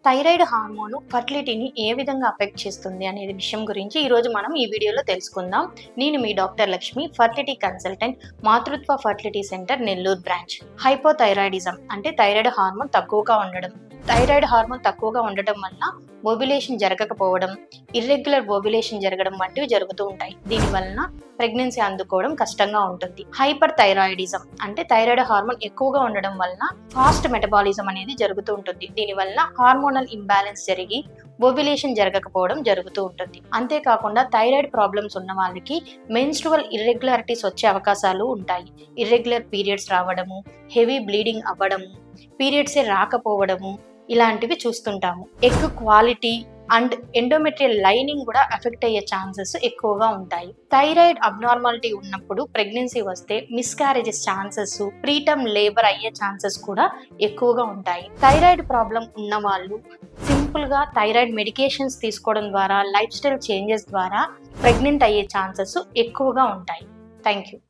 Thyroid hormone ఫర్టిలిటీని ఏ విధంగా affect చేస్తుంది అనేది విషయం గురించి ఈరోజు మనం ఈ వీడియోలో తెలుసుకుందాం. నేను మీ డాక్టర్ లక్ష్మి, ఫర్టిలిటీ కన్సల్టెంట్, మాతృత్వ fertility centre Nellore branch. Hypothyroidism అంటే థైరాయిడ్ హార్మోన్ తక్కువగా ఉండడం. థైరాయిడ్ హార్మోన్ తక్కువగా ఉండటం వల్ల ఓవ్యులేషన్ జరగకపోవడం, ఇర్రెగ్యులర్ ఓవ్యులేషన్ జరగడం వంటివి జరుగుతూ ఉంటాయి. దీనివలన ప్రెగ్నెన్సీ అందుకోవడం కష్టంగా ఉంటుంది. హైపర్ థైరాయిడిజం అంటే థైరాయిడ్ హార్మోన్ ఎక్కువగా ఉండడం వలన ఫాస్ట్ మెటబాలిజం అనేది జరుగుతూ ఉంటుంది. దీనివల్ల హార్మోనల్ ఇంబ్యాలెన్స్ జరిగి ఓవ్యులేషన్ జరగకపోవడం జరుగుతూ ఉంటుంది. అంతేకాకుండా థైరాయిడ్ ప్రాబ్లమ్స్ ఉన్న వాళ్ళకి మెన్స్ట్రువల్ ఇర్రెగ్యులారిటీస్ వచ్చే అవకాశాలు ఉంటాయి. ఇర్రెగ్యులర్ పీరియడ్స్ రావడము, హెవీ బ్లీడింగ్ అవ్వడము, పీరియడ్సే రాకపోవడము ఇలాంటివి చూస్తుంటాము. Egg quality and endometrial lining కూడా ఎఫెక్ట్ అయ్యే ఛాన్సెస్ ఎక్కువగా ఉంటాయి. థైరాయిడ్ అబ్నార్మాలిటీ ఉన్నప్పుడు ప్రెగ్నెన్సీ వస్తే మిస్క్యారేజెస్ ఛాన్సెస్, ప్రీటర్మ్ లేబర్ అయ్యే ఛాన్సెస్ కూడా ఎక్కువగా ఉంటాయి. థైరాయిడ్ ప్రాబ్లం ఉన్న వాళ్ళు సింపుల్గా థైరాయిడ్ మెడికేషన్స్ తీసుకోవడం ద్వారా, లైఫ్ స్టైల్ చేంజెస్ ద్వారా ప్రెగ్నెంట్ అయ్యే ఛాన్సెస్ ఎక్కువగా ఉంటాయి. Thank you.